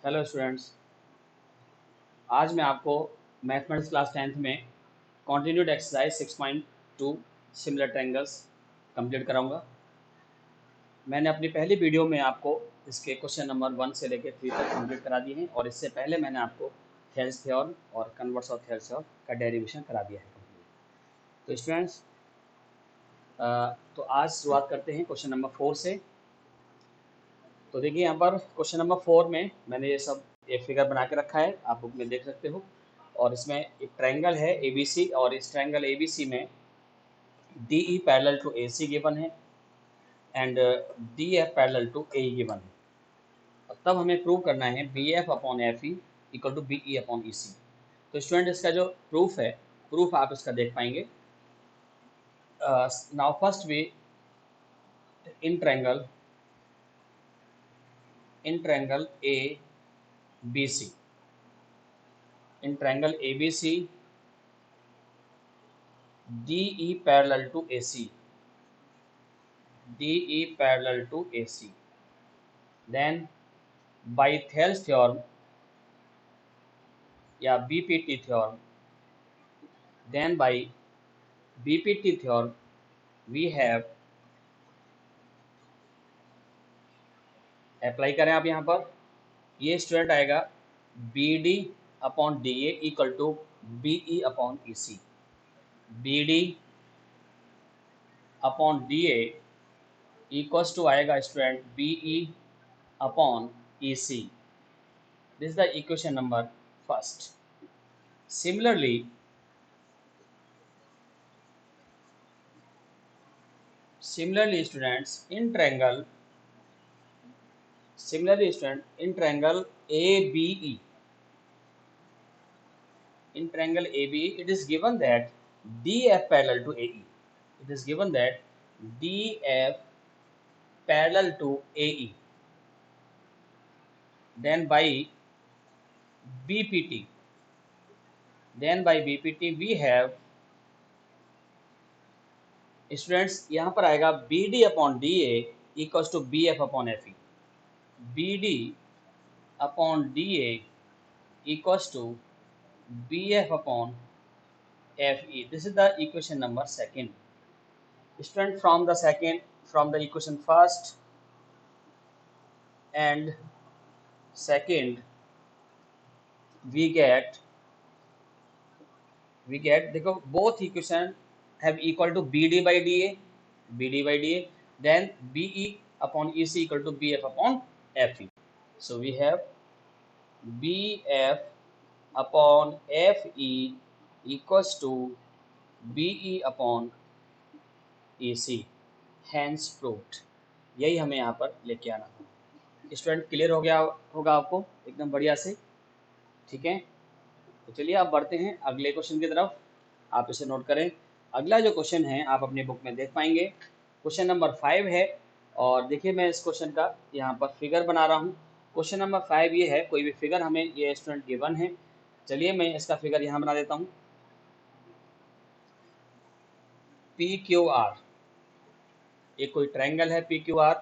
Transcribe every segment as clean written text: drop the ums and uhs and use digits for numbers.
Hello students. आज मैं आपको मैथमेटिक्स क्लास 10th में continued exercise 6.2 similar triangles complete कराऊंगा। मैंने अपनी पहली वीडियो में आपको इसके क्वेश्चन नंबर 1 से लेकर 3 तक कंप्लीट करा दिए हैं और इससे पहले मैंने आपको थेल्स थ्योरम और कन्वर्स ऑफ थेल्स थ्योरम का डेरिवेशन करा दिया है कंप्लीट। तो स्टूडेंट्स, तो आज शुरुआत करते हैं क्वेश्चन नंबर 4 से। तो देखिए यहाँ पर क्वेश्चन नंबर 4 में मैंने ये सब एक फिगर बना के रखा है, आप बुक में देख सकते हो। और इसमें एक ट्रायंगल है ABC और इस ट्रायंगल ABC में DE parallel to AC given है and DF parallel to AE given है। और तब हमें प्रूव करना है BF upon FE equal to BE upon EC। तो स्टूडेंट, इसका जो प्रूफ है, प्रूफ आप इसका देख पाएंगे। Now first we in triangle ABC, in triangle ABC, DE parallel to AC, DE parallel to AC. Then by Thales theorem या BPT theorem, then by BPT theorem we have apply करें आप यहाँ पर, ये स्टूडेंट आएगा BD upon DA equal to BE upon EC। BD upon DA equals to आएगा student BE upon EC। This is the equation number first. Similarly, students, in triangle ABE, it is given that DF parallel to AE. It is given that DF parallel to AE. Then by BPT, we have students, यहाँ पर आएगा BD upon DA equals to BF upon FE। BD upon DA equals to BF upon FE. This is the equation number second. Student, from the equation first and second, we get देखो both equation have equal to BD by DA, then BE upon EC equal to BF upon FE. So we have BF upon FE equals to BE upon EC, hence proved। यही हमें यहाँ पर लेके आना है। Student, clear हो गया होगा आपको एकदम बढ़िया से, ठीक है। तो चलिए आप बढ़ते हैं अगले क्वेश्चन की तरफ। आप इसे नोट करें। अगला जो क्वेश्चन है आप अपने बुक में देख पाएंगे, क्वेश्चन नंबर 5 है। और देखिए मैं इस क्वेश्चन का यहाँ पर फिगर बना रहा हूँ। क्वेश्चन नंबर 5 ये है, कोई भी फिगर हमें ये स्टूडेंट गिवन है। चलिए मैं इसका फिगर यहाँ बना देता हूँ। PQR, ये कोई ट्रायंगल है PQR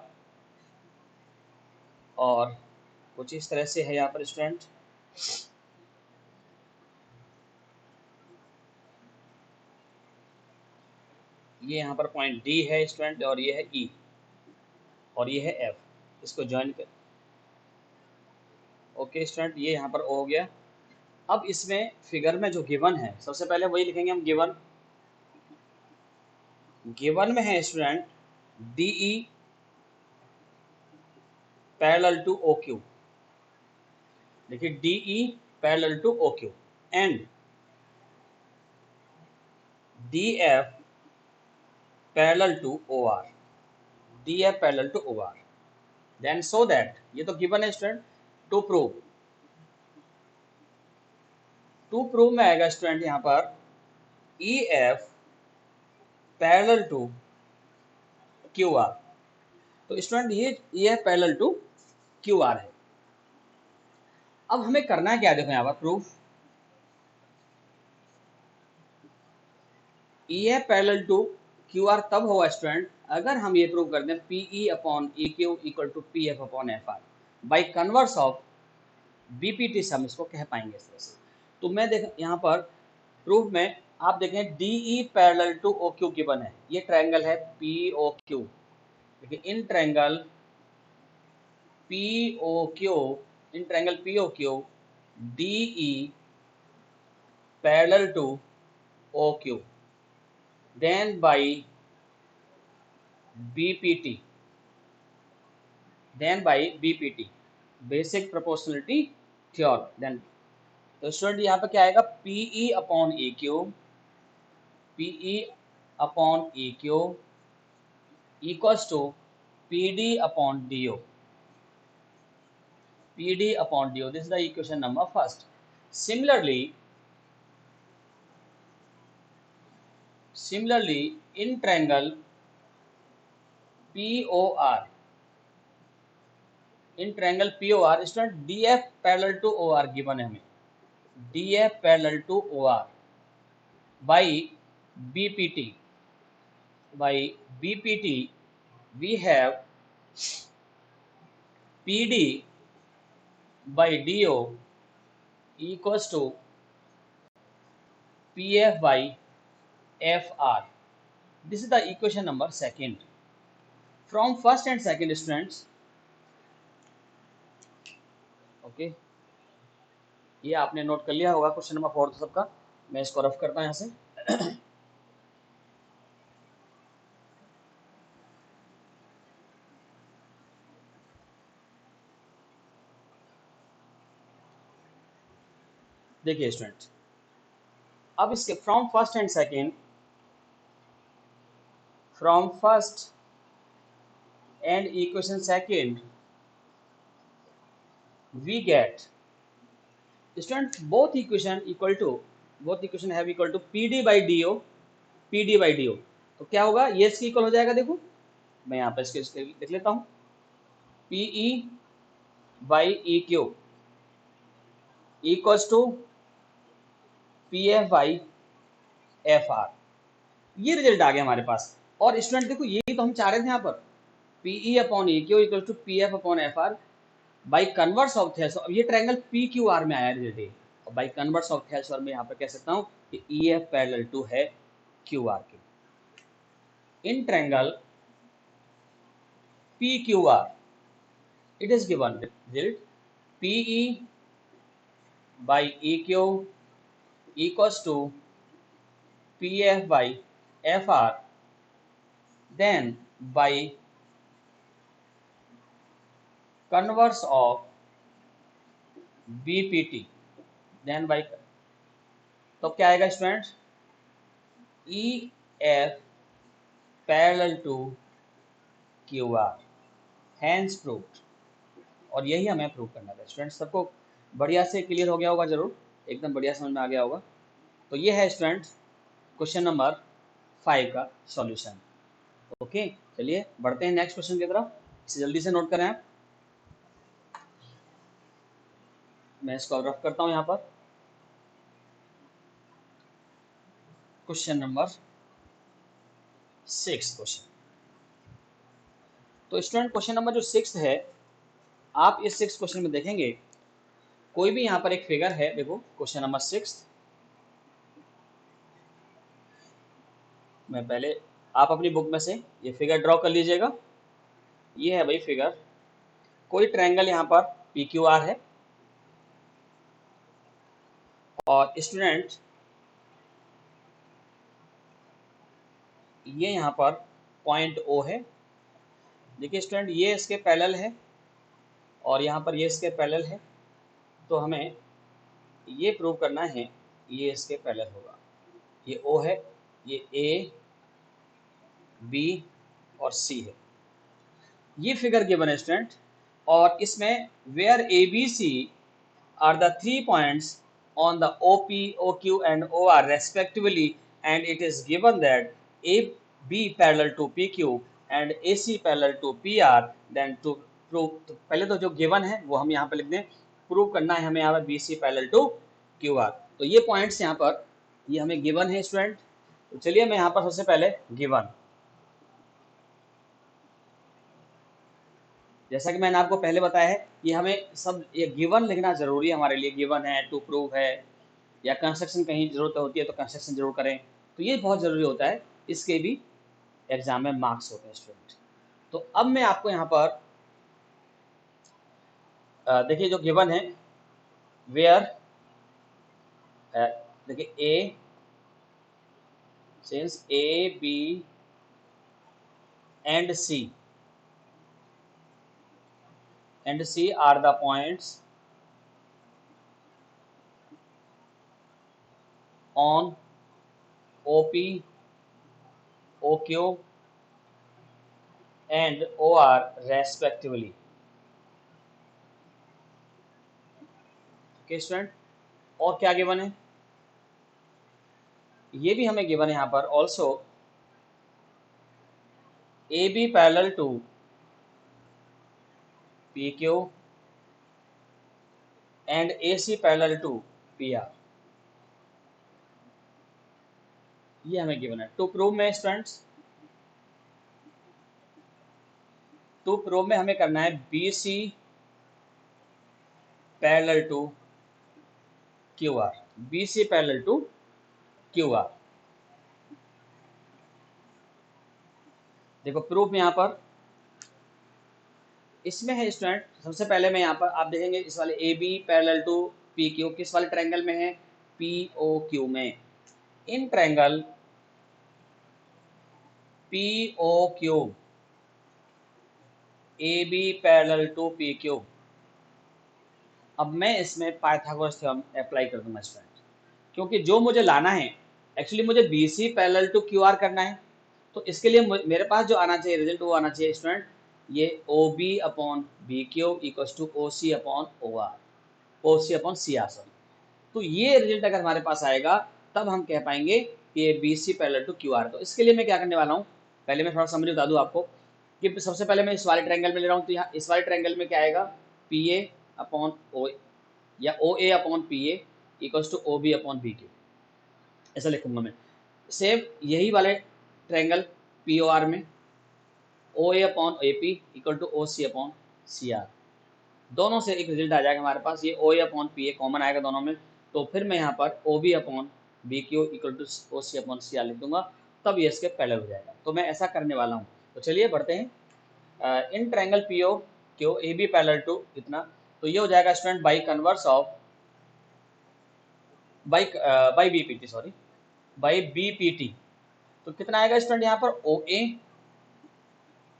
और कुछ इस तरह से है यहाँ पर स्टूडेंट। ये यहाँ पर पॉइंट D है स्टूडेंट और ये है E और ये है F, इसको ज्वाइन कर। ओके स्टूडेंट, ये यहाँ पर O हो गया। अब इसमें फिगर में जो गिवन है, सबसे पहले वही लिखेंगे हम। गिवन में है student DE parallel to OQ। देखिए DE parallel to OQ and DF parallel to OR, DF parallel to OR। Then so that, ये तो गिवन है स्टूडेंट। टू प्रूव में आएगा स्टूडेंट यहाँ पर EF पैरेलल टू QR। तो स्टूडेंट ये EF पैरेलल टू QR है। अब हमें करना है क्या, देखो यहाँ पर proof. EF parallel to QR तब होगा स्टूडेंट अगर हम ये प्रूव कर दें PE upon EQ equal to PF upon FR by converse of BPT से हम इसको कह पाएंगे इस तरह से। तो मैं देख यहाँ पर प्रूफ में आप देखें DE parallel to O Q given है, ये ट्रायंगल है पी ओ क्यू। देखिए in triangle P O Q, in triangle P O Q DE parallel to O Q, then by BPT, then by BPT basic proportionality theorem. Then तो student यहाँ पे क्या आएगा, PE upon A Q, PE upon A Q equals to PD upon DO, PD upon DO. This is the equation number first. Similarly, in triangle POR, in triangle POR, student DF parallel to OR given है हमें, DF parallel to OR by BPT, we have PD by DO equals to PF by FR. This is the equation number second. From first and second students, okay ये आपने note कर लिया होगा question number 4 सबका। मैं इसको rough करता हूं यहाँ से। देखिए स्टूडेंट, अब इसके from first and second, from first and equation second we get student both equation have equal to PD by DO, PD by DO. तो क्या होगा, ये इसके इक्वल हो जाएगा। देखो मैं यहाँ पे इसके लिख लेता हूँ, PE by E Q equals to P F by F R. ये रिजल्ट आ गया हमारे पास। और स्टूडेंट देखो यही तो हम चाह रहे थे यहाँ पर, PE upon E Q equal to P F upon F R by converse of Thales. ये ट्रायंगल पी क्यू आर में आया रिजल्ट, और बाई कन्वर्स ऑफ थेल्स और मैं यहाँ पर कह सकता हूँ कि ई एफ पैरेलल टू है क्यू आर के। इन triangle P Q are it is given result PE by EQ equals to PF by FR, then by converse of BPT, then by तो क्या आएगा students, EF parallel to QR, hence proved. और यही हमें prove करना था students. सबको बढ़िया से क्लियर हो गया होगा, जरूर एकदम बढ़िया समझ में आ गया होगा। तो ये है स्टूडेंट्स क्वेश्चन नंबर 5 का सॉल्यूशन। ओके चलिए बढ़ते हैं नेक्स्ट क्वेश्चन की तरफ। इसे जल्दी से नोट करें आप। मैं इसको रफ करता हूं यहाँ पर। Question number 6 question. तो स्टूडेंट क्वेश्चन नंबर जो 6 है, आप इस 6 क्वेश्चन में देखेंगे कोई भी यहाँ पर एक फिगर है। देखो क्वेश्चन नंबर 6, मैं पहले आप अपनी बुक में से ये फिगर ड्रॉ कर लीजिएगा। ये है भाई फिगर, कोई ट्रायंगल यहाँ पर पी क्यू आर है और स्टूडेंट ये यहाँ पर पॉइंट ओ है। देखिए स्टूडेंट ये इसके पैरेलल है और यहाँ पर ये इसके पैरेलल है। तो हमें ये प्रूव करना है ये इसके पैरेलल होगा। ये ओ है, ये ए बी और सी है। ये फिगर गिवन है स्टूडेंट, और इसमें where A B C are the 3 points on the OP, OQ and OR respectively, and it is given that AB parallel to PQ and AC parallel to PR, then to prove, तो पहले तो जो given है वो हम यहाँ पर लिख दें, प्रूव करना है हमें यहाँ पर BC parallel to QR। तो ये पॉइंट्स यहाँ पर ये हमें given है स्टूडेंट। तो चलिए मैं यहाँ पर सबसे पहले given जैसा कि मैंने आपको पहले बताया है, ये हमें सब ये गिवन लिखना जरूरी है हमारे लिए। गिवन है, टू प्रूव है, या कंस्ट्रक्शन कहीं जरूरत होती है तो कंस्ट्रक्शन जरूर करें, तो ये बहुत जरूरी होता है, इसके भी एग्जाम में मार्क्स होते हैं स्टूडेंट। तो अब मैं आपको यहाँ पर देखिए जो गिवन है, वेयर देखिए A, since A B and C are the points on OP, OQ and OR respectively। Okay student, और क्या गिवन है, ये भी हमें गिवन है यहाँ पर also AB parallel to PQ and AC parallel to PR। ये हमें गिवन है। टू प्रूव में स्टूडेंट्स, टू प्रूव में हमें करना है BC parallel to QR, BC parallel to QR। देखो प्रूफ में यहाँ पर इसमें है स्टूडेंट, सबसे पहले मैं यहाँ पर आप देखेंगे इस वाले AB पैरेलल टू PQ किस वाले ट्रायंगल में है, POQ में। In triangle POQ AB parallel to PQ, अब मैं इसमें पाइथागोरस थ्योरम अप्लाई कर दूंगा स्टूडेंट, क्योंकि जो मुझे लाना है एक्चुअली मुझे BC पैरेलल टू QR करना है, तो इसके लिए मेरे पास जो आना चाहिए रिजल्ट वो आना चाहिए स्टूडेंट, ये OB upon BQ equals to OC upon OR, OC upon CR sorry. तो ये रिजल्ट अगर हमारे पास आएगा तब हम कह पाएंगे कि ये BC पैरेलल टू QR। तो इसके लिए मैं क्या करने वाला हूँ, पहले मैं थोड़ा समझ बता दूँ आपको कि सबसे पहले मैं इस वाले ट्रायंगल में ले रहा हूँ, तो यहाँ इस वाले ट्रायंगल में क्या आएगा, PA अपॉन O या OA upon PA equals to OB upon BQ, ऐसा लिखूंगा मैं। सेम यही वाले ट्रायंगल POR में OA upon AP equal to OC upon CR, दोनों से एक रिजल्ट आ जाएगा हमारे पास, ये OA अपॉन PA कॉमन आएगा दोनों में, तो फिर मैं यहाँ पर OB upon BQ equal to OC upon CR लिख दूंगा, तब ये इसके पैरेलल हो जाएगा। तो मैं ऐसा करने वाला हूँ। तो चलिए बढ़ते हैं। In triangle POQ AB parallel to इतना, तो ये हो जाएगा student by converse of by BPT sorry by BPT। तो कितना आएगा स्टूडेंट यहाँ पर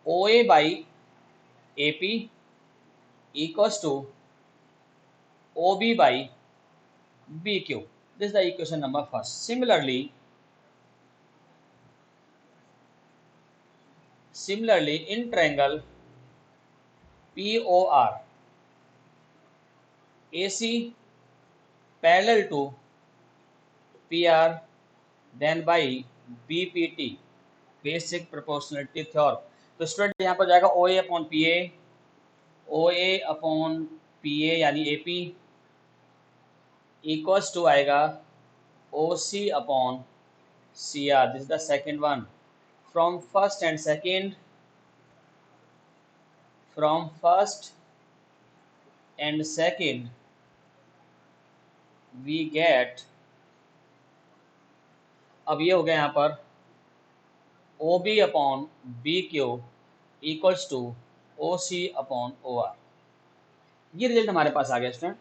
OA by AP equals to OB by BQ। This is the equation number first। Similarly in triangle POR AC parallel to PR then by BPT basic proportionality theorem। तो student यहाँ पर जाएगा OA upon PA, OA upon PA यानी AP equals to आएगा OC upon CR। This is the second one. From first and second, from first and second we get, अब ये हो गया यहाँ पर OB upon BQ equals to OC upon OR। ये result हमारे पास आ गया स्टूडेंट।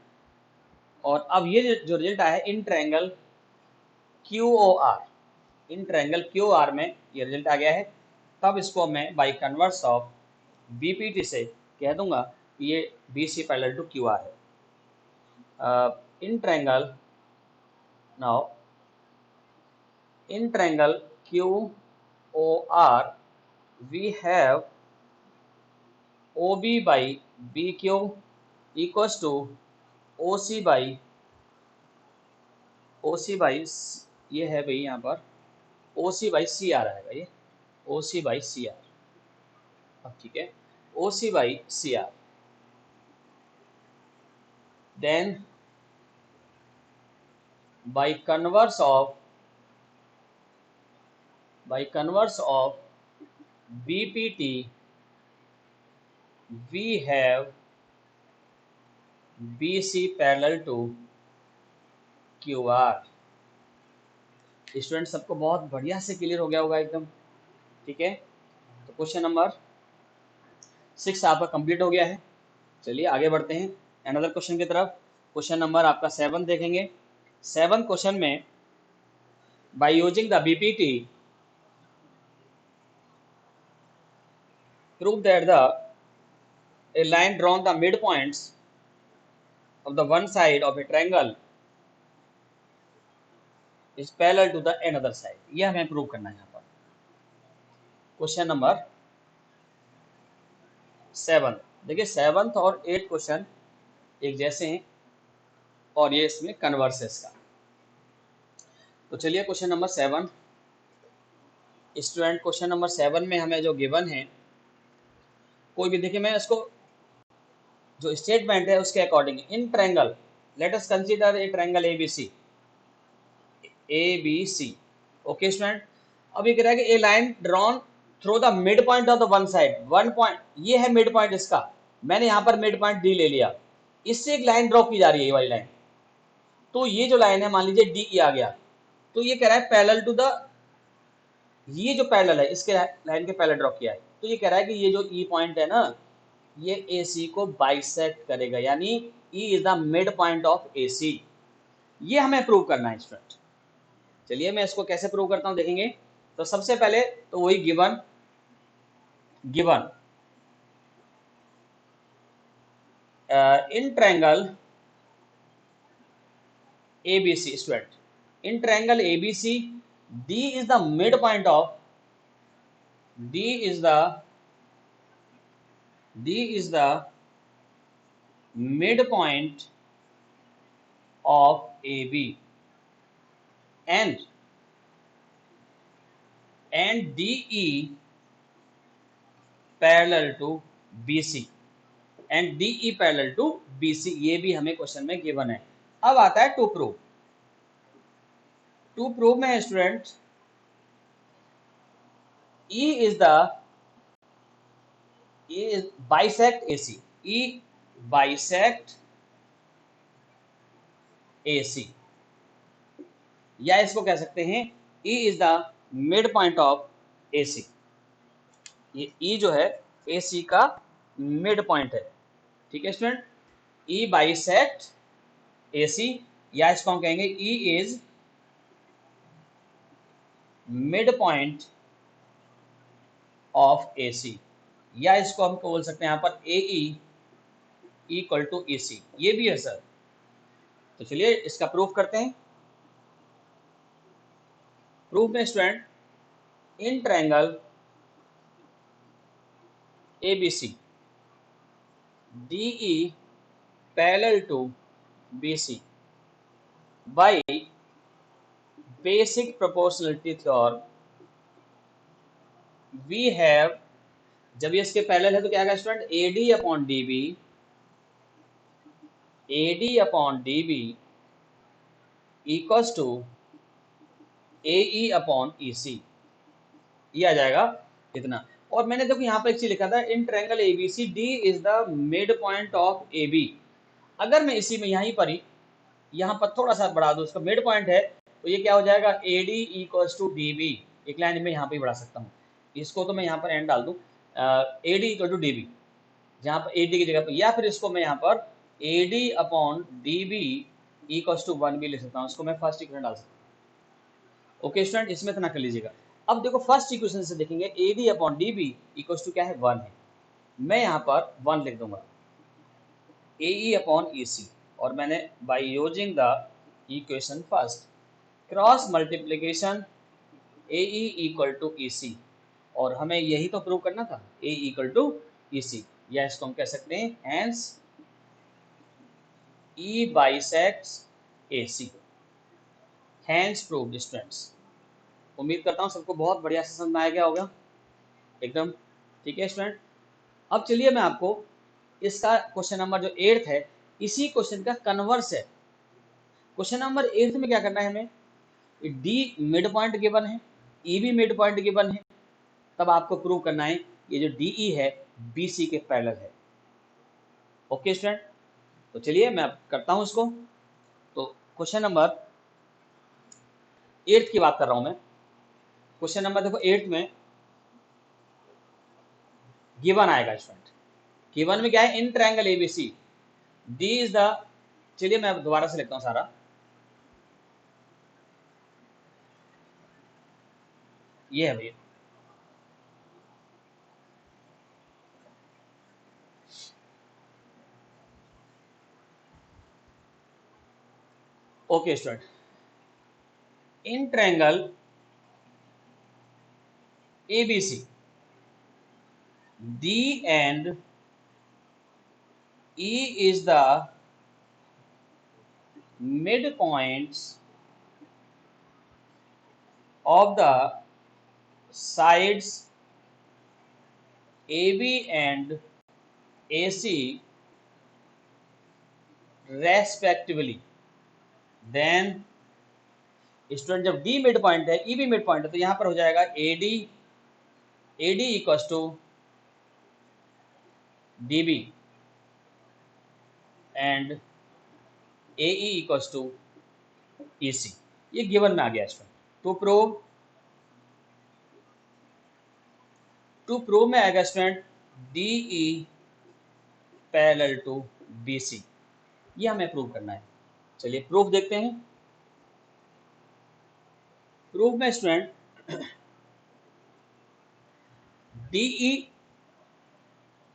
और अब ये जो रिजल्ट आया है in triangle QOR, in triangle QOR में ये रिजल्ट आ गया है, तब इसको मैं बाई कन्वर्स ऑफ BPT से कह दूंगा कि ये BC पैरेलल टू QR है। in triangle now in triangle QOR we have OB by BQ equals to OC by ये है भाई यहाँ पर OC by CR आएगा, ये OC by CR। अब ठीक है, OC by CR then by converse of BPT we have BC parallel to QR। Student सबको बहुत बढ़िया से क्लियर हो गया होगा एकदम, ठीक है। तो क्वेश्चन नंबर 6 आपका कंप्लीट हो गया है। चलिए आगे बढ़ते हैं अनदर क्वेश्चन की तरफ। क्वेश्चन नंबर आपका 7 देखेंगे। 7 क्वेश्चन में bye using the BPT prove that a line drawn the midpoints of the one side of a triangle is parallel to the another side। यह हमें प्रूव करना है यहाँ पर। क्वेश्चन नंबर 7 देखिए, 7th और 8th क्वेश्चन एक जैसे हैं और ये इसमें कन्वर्स है इसका। तो चलिए question number 7 student, question number 7 में हमें जो गिवन है, कोई भी देखिए, मैं इसको जो स्टेटमेंट है उसके according, in triangle let us consider a triangle ABC। Okay student, अब ये कह रहा है कि a line drawn through the mid point of the one side, one point ये है मिड पॉइंट इसका, मैंने यहाँ पर मिड पॉइंट डी ले लिया, इससे एक लाइन ड्रॉ की जा रही है ये वाली लाइन। तो ये जो लाइन है मान लीजिए DE आ गया, तो ये कह रहा है पैरेलल टू द, ये जो पैरेलल है इसके लाइन के पैरेलल ड्रॉ किया है। तो ये कह रहा है कि ये जो E पॉइंट है ना, ये AC को बाइसेक्ट करेगा, यानी E is the mid point of AC। ये हमें प्रूव करना है स्टूडेंट। चलिए मैं इसको कैसे प्रूव करता हूं देखेंगे। तो सबसे पहले तो वही given in triangle ABC student, in triangle ABC D is the midpoint of D is the midpoint of AB and DE parallel to BC and DE parallel to BC। ये भी हमें क्वेश्चन में गिवन है। अब आता है to prove. To prove में student E is bisect AC, E bisect AC, या इसको कह सकते हैं E is the mid point of AC। ये E जो है AC का मिड पॉइंट है, ठीक है स्टूडेंट। E bisect AC, या इसको हम कहेंगे E is mid point of AC, या इसको हम बोल सकते हैं यहाँ पर AE इक्वल टू EC। ये भी है सर। तो चलिए इसका प्रूफ करते हैं। प्रूफ में student, in triangle ABC DE parallel to BC by basic proportionality theorem we have, जब ये इसके पैरेलल है तो क्या आएगा student, AD upon DB equals to AE upon EC, ये आ जाएगा इतना। और मैंने देखो यहाँ पर एक चीज लिखा था, इन triangle ABC D is the mid point of AB। अगर मैं इसी में यहीं पर ही यहाँ पर थोड़ा सा बढ़ा दूं, उसका मिड पॉइंट है, तो ये क्या हो जाएगा, AD इक्वल्स टू DB। एक लाइन में यहाँ पे बढ़ा सकता हूँ, इसको तो मैं यहाँ पर एंड डाल दूं, AD इक्वल टू DB, जहाँ पर AD की जगह पर, या फिर इसको मैं यहाँ पर AD upon DB equals to 1 भी लिख सकता हूँ, इसको मैं फर्स्ट इक्वेशन डाल सकता हूँ। ओके स्टूडेंट, इसमें इतना कर लीजिएगा। अब देखो फर्स्ट इक्वेशन से देखेंगे, AD upon DB equals to क्या है, 1 है। मैं यहाँ पर 1 लिख दूंगा, AE अपॉन EC, और मैंने by using the equation first cross multiplication AE equal to EC, और हमें यही तो प्रूव करना था, AE इक्वल टू EC, या इसको हम कह सकते हैं hence E bisects AC, hence proved students. उम्मीद करता हूँ सबको बहुत बढ़िया से समझ में आ गया होगा एकदम, ठीक है स्टूडेंट। अब चलिए मैं आपको इसका क्वेश्चन नंबर जो 8th है, इसी क्वेश्चन का कन्वर्स है। क्वेश्चन नंबर 8th में क्या करना है हमें, D मिड पॉइंट गिवन है, E भी मिड पॉइंट गिवन है, तब आपको प्रूव करना है ये जो DE है BC के पैरेलल है। ओके स्टूडेंट, तो चलिए मैं अब करता हूं इसको। तो क्वेश्चन नंबर 8 की बात कर रहा हूं मैं। क्वेश्चन नंबर देखो 8 में गिवन आएगा स्टूडेंट। गिवन में क्या है, इन triangle ABC D is the, चलिए मैं दोबारा से लिखता हूं सारा। ये है भैया, okay student, in triangle ABC D and E is the midpoints of the sides AB and AC respectively, then student जब D मिड पॉइंट है E भी मिड पॉइंट है तो यहां पर हो जाएगा AD equals to DB and AE equals to EC। ये गिवन में आ गया स्टूडेंट। टू प्रूव में आएगा student DE parallel to BC, ये हमें प्रूव करना है। चलिए प्रूफ देखते हैं। प्रूफ में student DE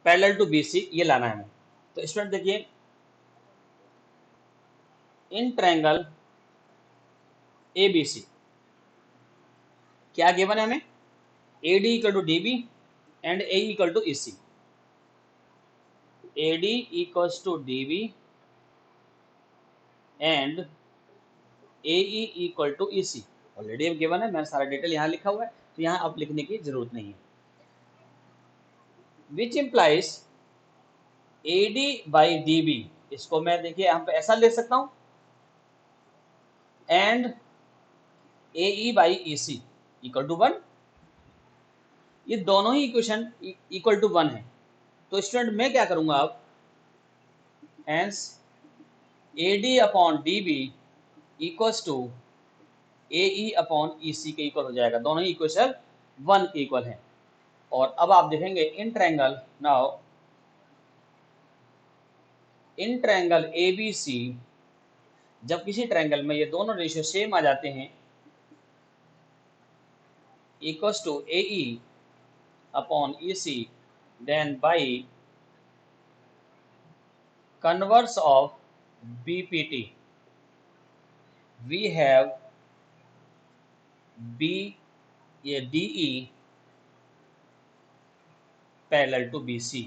parallel to BC ये लाना है हमें। तो स्टूडेंट देखिए, इन ट्रायंगल ABC क्या गिवन है हमें, AD equal to DB and AE equal to EC। AD equals to DB and AE equal to EC already given है, मैंने सारा डिटेल यहाँ लिखा हुआ है तो यहाँ अब लिखने की जरूरत नहीं है। Which implies AD by DB, इसको मैं देखिए यहाँ पे ऐसा लिख सकता हूँ, and AE by EC equal to 1। ये दोनों ही इक्वेशन इक्वल टू 1 है। तो स्टूडेंट मैं क्या करूंगा अब, hence AD upon DB equals to AE upon EC के इक्वल हो जाएगा। दोनों ही इक्वेशन 1 के इक्वल है। और अब आप देखेंगे in triangle, now in triangle ABC, जब किसी ट्रायंगल में ये दोनों रेशियो सेम आ जाते हैं equals to AE upon EC, then by converse of BPT we have B ये DE parallel to BC,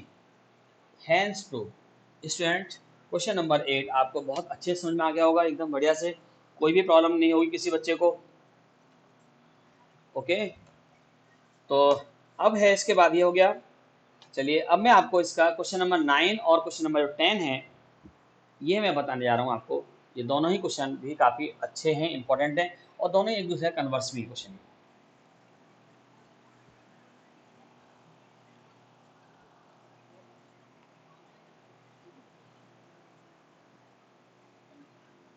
hence prove. Student question number 8 आपको बहुत अच्छे समझ में आ गया होगा, एकदम बढ़िया से, कोई भी प्रॉब्लम नहीं होगी किसी बच्चे को। ओके, तो अब है इसके बाद ये हो गया। चलिए अब मैं आपको इसका क्वेश्चन नंबर 9 और क्वेश्चन नंबर 10 है ये मैं बताने जा रहा हूँ आपको। ये दोनों ही क्वेश्चन भी काफ़ी अच्छे हैं, इंपॉर्टेंट हैं, और दोनों एक दूसरे कन्वर्स भी क्वेश्चन है।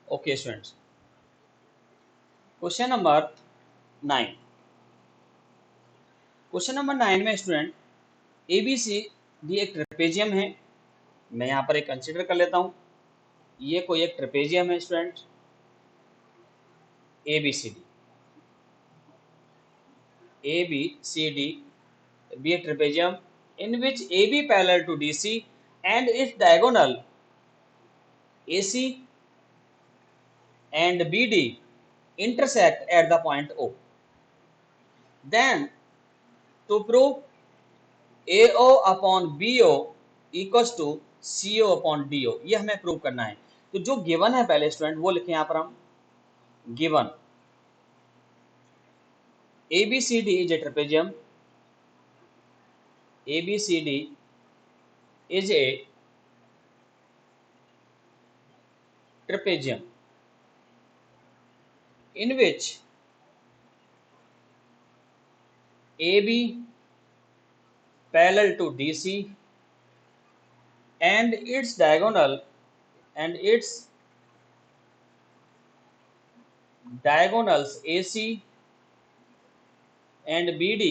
Okay students, question number 9, question number 9 में स्टूडेंट ABC दी एक ट्रेपेजियम है। मैं यहाँ पर एक कंसिडर कर लेता हूँ, ये कोई एक ट्रेपेजियम है student ABCD be a trapezium in which AB parallel to DC and its diagonal AC and BD intersect at the point O. Then to prove AO upon BO equals to CO upon DO, ये हमें prove करना है। तो जो given है पहले student वो लिखे यहाँ पर हम, given ABCD is a trapezium, ABCD is a trapezium in which AB parallel to DC and its diagonal and its diagonals AC and BD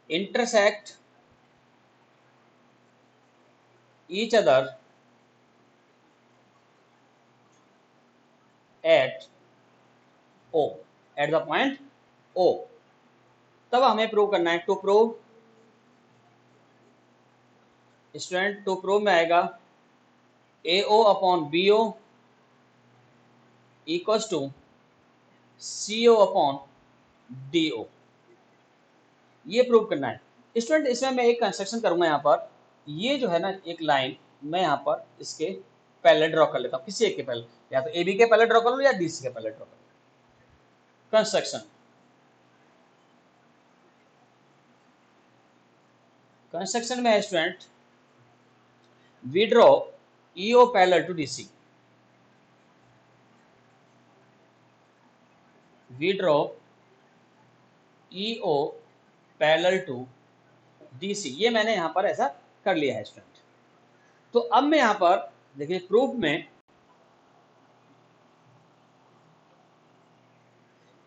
intersect each other at O, at the point O. तब हमें prove करना है, to prove student, to prove में आएगा AO upon BO equals to CO upon DO, ये prove करना है student. इसमें मैं एक कंस्ट्रक्शन करूंगा यहाँ पर, ये जो है ना एक लाइन मैं यहाँ पर इसके पहले ड्रॉ कर लेता हूँ, किसी एक के पहले, या तो AB के पहले ड्रॉ कर लो या DC के पहले ड्रॉ कर लो। कंस्ट्रक्शन में है student, we draw EO parallel to DC, we draw EO parallel to DC, ये मैंने यहाँ पर ऐसा कर लिया है स्टूडेंट। तो अब मैं यहाँ पर देखिए प्रूफ में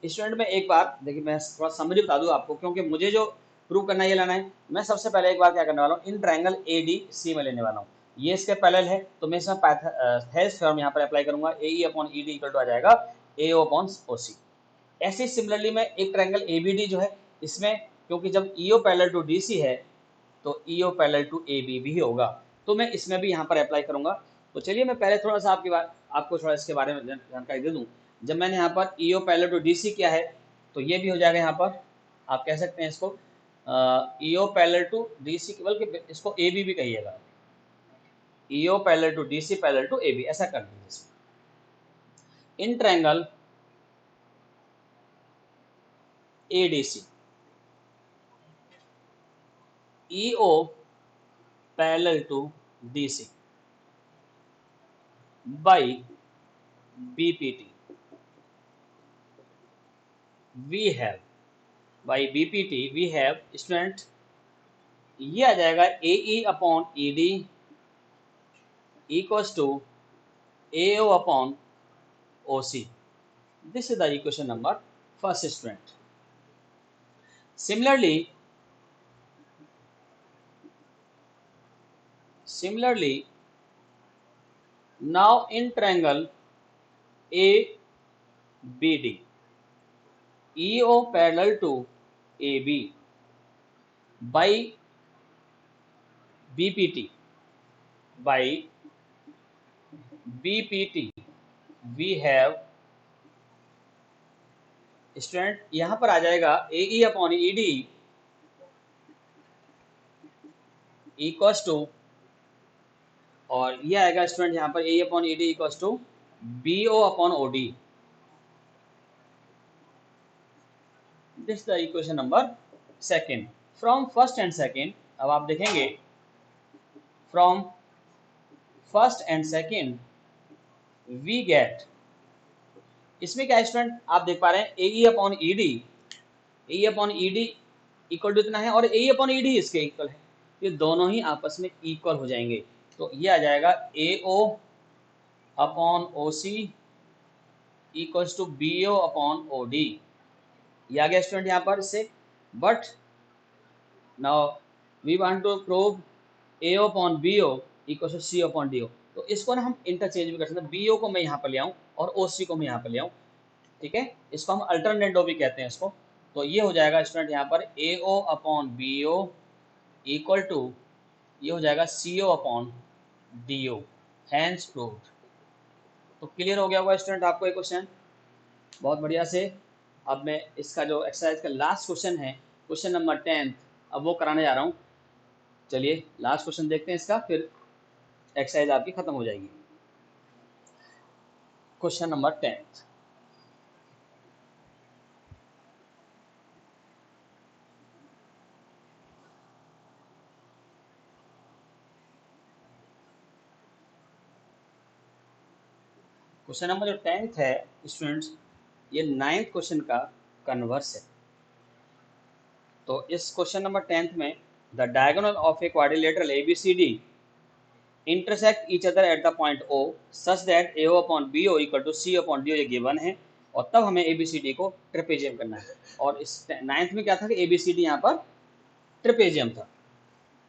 स्टूडेंट में एक बार देखिए मैं थोड़ा समरी बता दूं आपको, क्योंकि मुझे जो प्रूव करना है ये लाना है। मैं सबसे पहले एक बार क्या करने वाला हूँ, इन ट्रायंगल ADC में लेने वाला हूँ, ये इसके पैरेलल है, तो मैं इसमें थेल्स थ्योरम यहाँ पर अप्लाई करूंगा, AE upon ED equal to आ जाएगा AO अपॉन OC। ऐसे सिमिलरली मैं एक ट्रायंगल ABD जो है इसमें, क्योंकि जब EO पैरेलल टू DC है तो EO पैरेलल टू AB भी होगा, तो मैं इसमें भी यहाँ पर अप्लाई करूंगा। तो चलिए मैं पहले थोड़ा सा आपको थोड़ा इसके बारे में जानकारी दे दूं। जब मैंने यहाँ पर EO पैरेलल टू DC किया है तो ये भी हो जाएगा, यहाँ पर आप कह सकते हैं इसको EO पैरेलल टू DC, बल्कि इसको AB भी कहिएगा, EO parallel to DC parallel to AB, ऐसा कर दीजिए। In triangle ADC EO parallel to DC by BPT, we have by BPT we have student, ये आ जाएगा AE upon ED equals to AO upon OC। This is the equation number first student. Similarly, now in triangle ABD, EO parallel to AB by BPT, we have student, यहां पर आ जाएगा AE upon ED equals to, और ये आएगा student यहाँ पर AE upon ED equals to BO upon OD। This the equation number second. From first and second, अब आप देखेंगे from first and second we get, इसमें क्या स्टूडेंट आप देख पा रहे हैं AE upon ED equal to इतना है, और AE अपॉन ED इसके इक्वल है, ये दोनों ही आपस में इक्वल हो जाएंगे, तो ये आ जाएगा AO upon OC equals to BO upon OD। ये आ गया स्टूडेंट यहाँ पर इससे, but now we want to prove AO upon BO equals to CO upon DO, तो इसको ना हम इंटरचेंज भी कर सकते हैं, BO को मैं यहाँ पर ले आऊँ और OC को मैं यहाँ पर ले आऊँ, ठीक है, इसको हम अल्टरनेटो भी कहते हैं इसको। तो ये हो जाएगा स्टूडेंट यहाँ पर AO upon BO equal to, ये हो जाएगा CO upon DO, hence proved. तो क्लियर हो गया होगा स्टूडेंट आपको ये क्वेश्चन, बहुत बढ़िया से। अब मैं इसका जो एक्सरसाइज का लास्ट क्वेश्चन है, क्वेश्चन नंबर 10, अब वो कराने जा रहा हूँ। चलिए लास्ट क्वेश्चन देखते हैं इसका, फिर एक्सरसाइज आपकी खत्म हो जाएगी। क्वेश्चन नंबर 10, क्वेश्चन नंबर जो 10th है स्टूडेंट्स, ये 9th क्वेश्चन का कन्वर्स है। तो इस क्वेश्चन नंबर 10th में the diagonal of a quadrilateral ABCD intersect each other at the point O such that AO upon BO equal to C upon DO, ये given है। और तब हमें ABCD को ट्रेपेजियम करना है। और इस 9th में क्या था कि ABCD यहाँ पर ट्रेपेजियम था।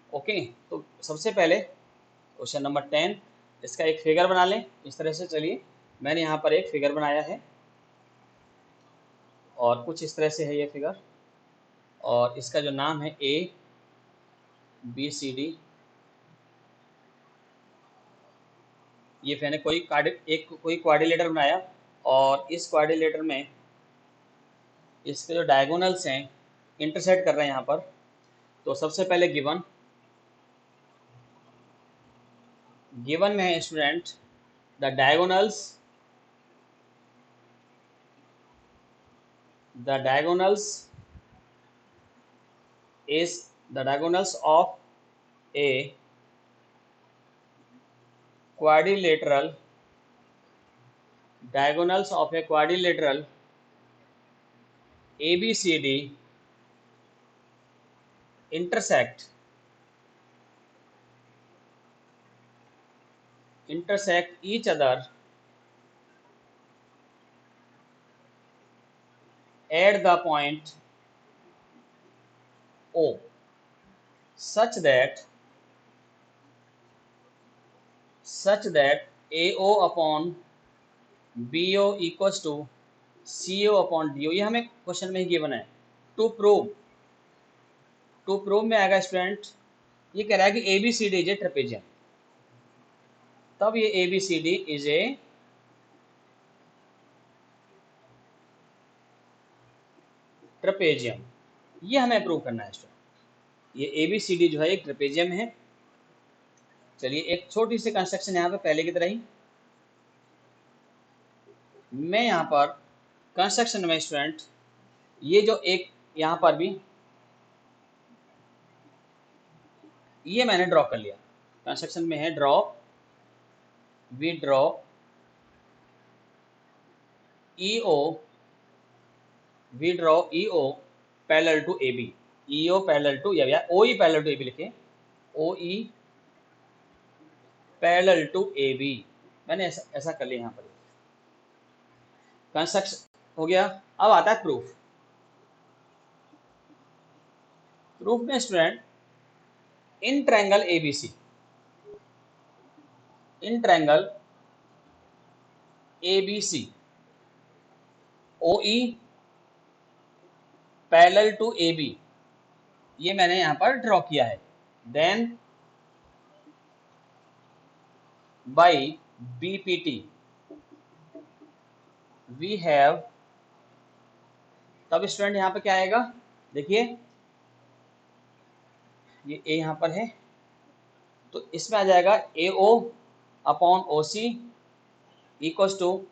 ओके, तो सबसे पहले क्वेश्चन नंबर 10, इसका एक फिगर बना लें इस तरह से। चलिए, मैंने यहाँ पर एक फिगर बनाया है और कुछ इस तरह से है ये फिगर, और इसका जो नाम है ABCD। ये मैंने कोई क्वाड्रिलेटर बनाया, और इस क्वाड्रिलेटर में इसके जो डायगोनल्स हैं इंटरसेक्ट कर रहे हैं यहाँ पर। तो सबसे पहले गिवन में है student the diagonals of A quadrilateral ABCD intersect each other at the point O such that AO upon BO equals to CO upon DO। ये हमें क्वेश्चन में ही गिवन है। टू प्रूव में आएगा स्टूडेंट, ये कह रहा है कि ABCD इज ए ट्रेपेजियम। तब ये ABCD इज ए ट्रेपेजियम, ये हमें प्रूव करना है स्टूडेंट। ये ABCD जो है एक ट्रेपेजियम है। चलिए, एक छोटी सी कंस्ट्रक्शन यहाँ पे पहले की तरह ही मैं यहाँ पर कंस्ट्रक्शन में स्टूडेंट, ये जो एक यहाँ पर भी ये मैंने ड्रॉ कर लिया। कंस्ट्रक्शन में है we draw EO parallel to AB। EO parallel to, या OE पैरेलल टू AB लिखे, OE पैरेलल टू AB। मैंने ऐसा कर लिया यहाँ पर। कंस्ट्रक्शन हो गया। अब आता है प्रूफ में student, in triangle ABC OE parallel to AB, ये मैंने यहां पर ड्रॉ किया है। Then by BPT we have, तब स्टूडेंट यहां पर क्या आएगा, देखिए ये A यहां पर है, तो इसमें आ जाएगा AO upon OC equals to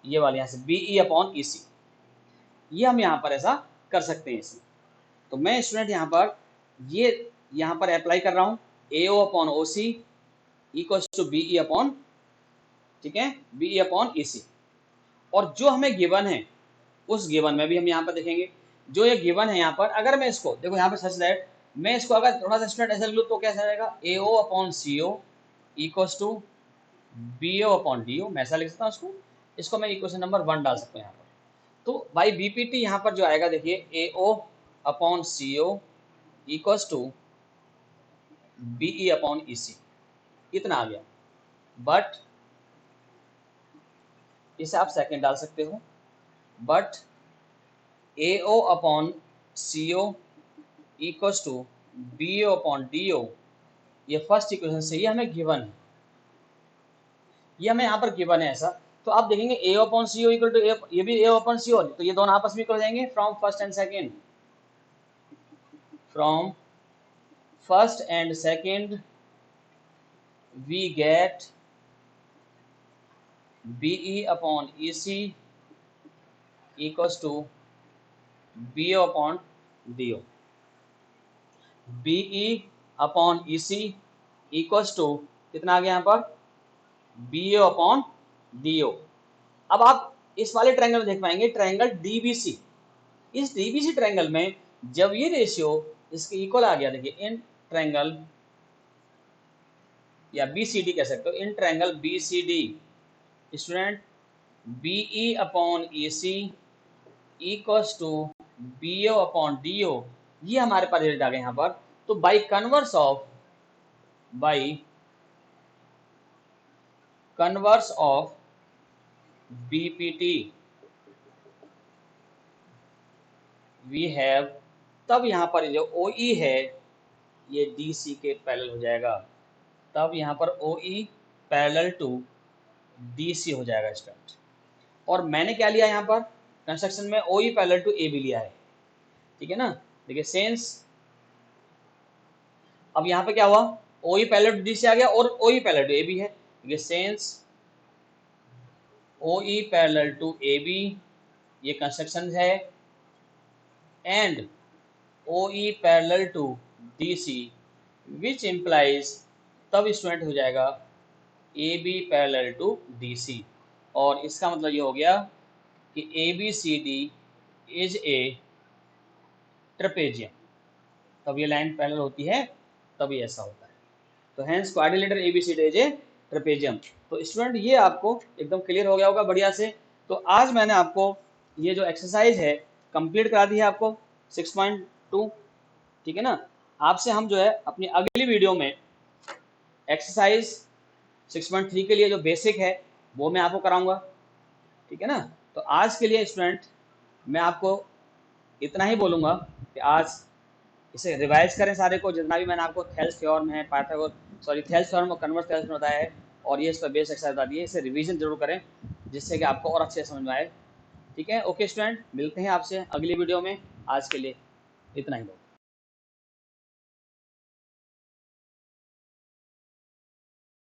ये वाले यहां से BE अपॉन EC। ये हम यहाँ पर ऐसा कर सकते हैं इसमें। तो मैं स्टूडेंट यहाँ पर ये यहाँ पर अप्लाई कर रहा हूँ, AO upon OC equals to BE upon, ठीक है, BE अपॉन EC। और जो हमें गिवन है उस गिवन में भी हम यहाँ पर देखेंगे, जो ये गिवन है यहाँ पर, अगर मैं इसको देखो यहाँ पर सच दैट मैं इसको अगर थोड़ा सा स्टूडेंट ऐसा लूँ तो कैसा रहेगा, AO upon CO equals to BO upon DO। मैं ऐसा लिख सकता हूँ इसको मैं इक्वेशन नंबर 1 डाल सकता हूँ यहाँ पर। तो बाई BPT यहाँ पर जो आएगा, देखिए AO upon CO equals to BE upon EC, इतना आ गया। बट इसे आप सेकेंड डाल सकते हो, but AO upon CO equals to BO upon DO, ये फर्स्ट इक्वेशन से, ये हमें गिवन है, ये हमें यहाँ पर गिवन है ऐसा। तो आप देखेंगे AO upon CO equal to, ये भी AO अपॉन CO, तो ये दोनों आपस में इक्वल हो जाएंगे। From first and second we get BE upon EC equals to BO upon DO। BE upon EC equals to कितना आ गया यहाँ पर, BO अपॉन DO। अब आप इस वाले ट्रायंगल में देख पाएंगे ट्रायंगल DBC। इस DBC ट्रायंगल में जब ये रेशियो इसके इक्वल आ गया। देखिए इन ट्रायंगल या BCD कह सकते हो, in triangle BCD student BE upon EC equals to BO upon DO, ये हमारे पास रिजल्ट आ गया यहाँ पर। तो by converse of BPT we have, तब यहाँ पर जो OE है ये DC के पैरेलल हो जाएगा, तब यहाँ पर OE पैरेलल टू DC हो जाएगा स्टूडेंट। और मैंने क्या लिया यहाँ पर कंस्ट्रक्शन में, OE पैरेलल टू AB लिया है, ठीक है ना। देखिए सेंस, अब यहाँ पे क्या हुआ, OE पैरेलल टू DC आ गया और OE पैरेलल टू AB है। देखिए since OE parallel to AB ये कंस्ट्रक्शन है, and OE parallel to DC which implies, तब स्टूडेंट हो जाएगा AB पैरेलल टू DC। और इसका मतलब ये हो गया कि ABCD इज ए ट्रेपेजियम, तब ये लाइन पैरेलल होती है, तब ये ऐसा होता है। तो hence quadrilateral ABCD is a trapezium. तो स्टूडेंट ये आपको एकदम क्लियर हो गया होगा बढ़िया से। तो आज मैंने आपको ये जो एक्सरसाइज है कंप्लीट करा दी है आपको 6.2, ठीक है ना। आपसे हम जो है अपनी अगली वीडियो में एक्सरसाइज 6.3 के लिए जो बेसिक है वो मैं आपको कराऊंगा, ठीक है ना। तो आज के लिए स्टूडेंट मैं आपको इतना ही बोलूँगा कि आज इसे रिवाइज करें सारे को, जितना भी मैंने आपको थेल्स थ्योरम है, थेल्स थ्योरम और कन्वर्स थ्योरम बताया है और ये इसका बेस एक्सरसाइज बता दी है, इसे रिवीजन जरूर करें जिससे कि आपको और अच्छे समझ में आए, ठीक है। ओके स्टूडेंट, मिलते हैं आपसे अगली वीडियो में, आज के लिए इतना ही बहुत।